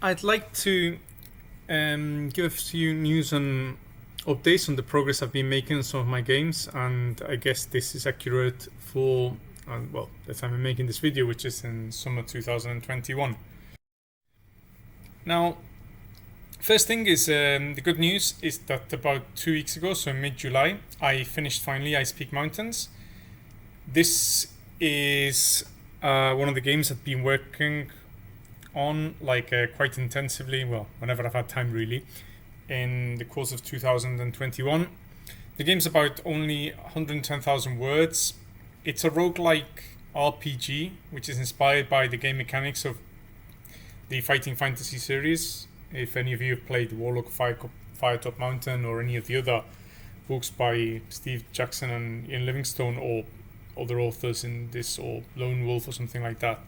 I'd like to give a few news and updates on the progress I've been making on some of my games, and I guess this is accurate for the time I'm making this video, which is in summer 2021. Now, first thing is the good news is that about 2 weeks ago, so in mid-July, I finished finally Ice Peak Mountains. This is one of the games I've been working on quite intensively, whenever I've had time really, in the course of 2021. The game's about only 110,000 words. It's a roguelike RPG, which is inspired by the game mechanics of the Fighting Fantasy series. If any of you have played Warlock Firetop Mountain or any of the other books by Steve Jackson and Ian Livingstone or other authors in this, or Lone Wolf or something like that.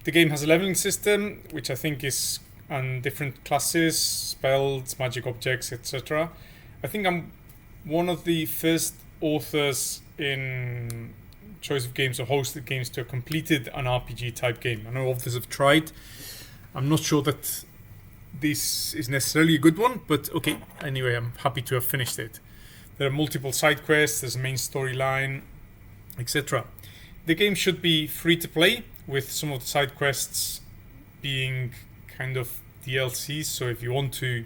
The game has a leveling system, which I think is on different classes, spells, magic objects, etc. I think I'm one of the first authors in choice of games or hosted games to have completed an RPG type game. I know others have tried. I'm not sure that this is necessarily a good one, but okay, anyway, I'm happy to have finished it. There are multiple side quests, there's a main storyline, etc. The game should be free to play, with some of the side quests being kind of DLCs, so if you want to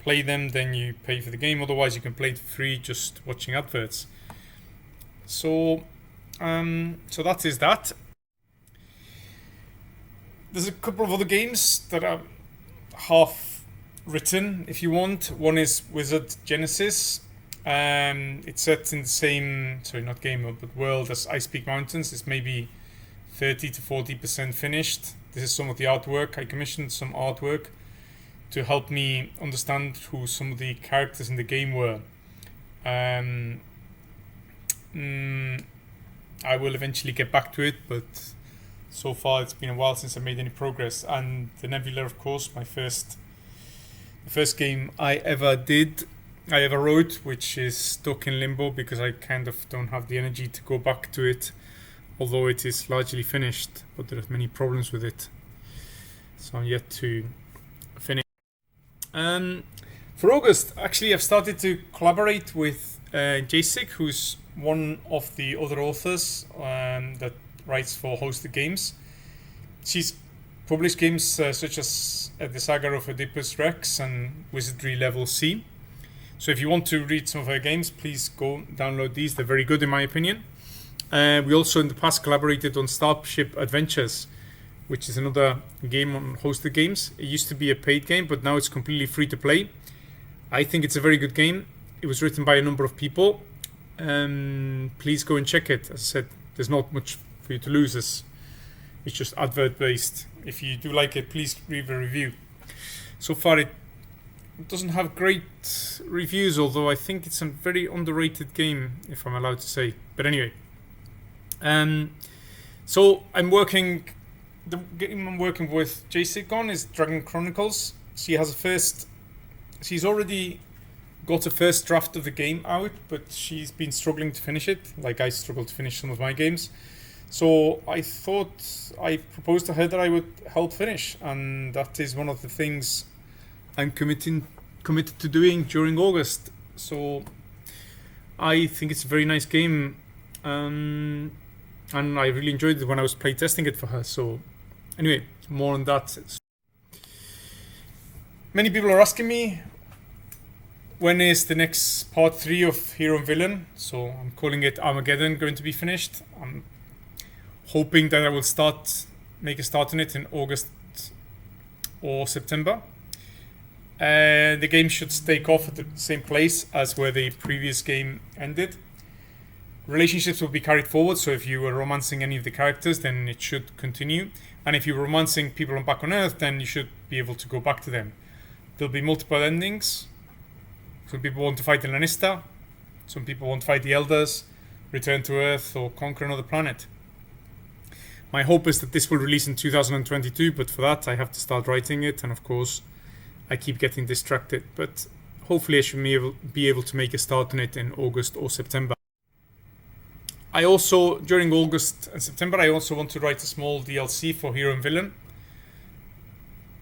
play them, then you pay for the game. Otherwise, you can play it free just watching adverts. So that is that. There's a couple of other games that are half written, if you want. One is Wizard Genesis. It's set in the same, not game, but world as Ice Peak Mountains. It's maybe 30 to 40% finished. This is some of the artwork. I commissioned some artwork to help me understand who some of the characters in the game were. I will eventually get back to it, but so far it's been a while since I made any progress. And the Nebula, of course, the first game I ever wrote, which is stuck in limbo because I kind of don't have the energy to go back to it, although it is largely finished, but there are many problems with it, so I'm yet to finish. For August, actually, I've started to collaborate with JSIG, who's one of the other authors that writes for hosted games. She's published games such as The Saga of Oedipus Rex and Wizardry Level C. So if you want to read some of her games, please go download these. They're very good in my opinion. We also in the past collaborated on Starship Adventures, which is another game on hosted games. It used to be a paid game, but now it's completely free to play. I think it's a very good game. It was written by a number of people. Please go and check it. As I said, there's not much for you to lose. It's just advert based. If you do like it, please leave a review. So far it doesn't have great reviews, although I think it's a very underrated game, if I'm allowed to say. But anyway, so the game I'm working with JSIG on is Dragon Chronicles. She's already got a first draft of the game out, but she's been struggling to finish it, like I struggled to finish some of my games. So I proposed to her that I would help finish, and that is one of the things I'm committed to doing during August. So I think it's a very nice game, and I really enjoyed it when I was playtesting it for her. So anyway, more on that. Many people are asking me, when is the next part 3 of Hero and Villain? So I'm calling it Armageddon going to be finished. I'm hoping that I will make a start on it in August or September. The game should take off at the same place as where the previous game ended. Relationships will be carried forward, so if you were romancing any of the characters, then it should continue. And if you were romancing people on back on Earth, then you should be able to go back to them. There'll be multiple endings. Some people want to fight the Lanista, some people want to fight the Elders, return to Earth, or conquer another planet. My hope is that this will release in 2022, but for that I have to start writing it, and of course I keep getting distracted, but hopefully I should be able to make a start on it in August or September. I also, during August and September, I also want to write a small DLC for Hero and Villain.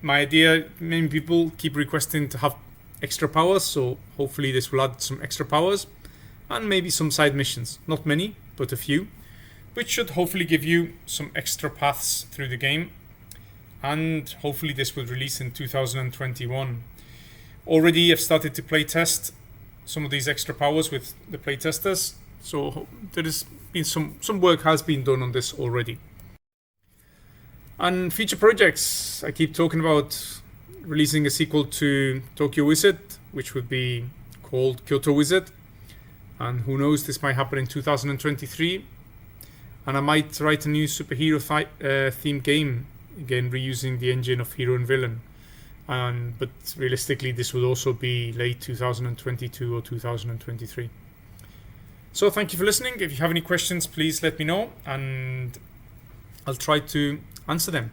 my idea, many people keep requesting to have extra powers, so hopefully this will add some extra powers and maybe some side missions. Not many, but a few, which should hopefully give you some extra paths through the game. And hopefully this will release in 2021. Already I've started to play test some of these extra powers with the playtesters, so there has been some work has been done on this already. And future projects, I keep talking about releasing a sequel to Tokyo Wizard, which would be called Kyoto Wizard, and who knows, this might happen in 2023. And I might write a new superhero themed game, again reusing the engine of Hero and Villain. But realistically, this will also be late 2022 or 2023. So thank you for listening. If you have any questions, please let me know, and I'll try to answer them.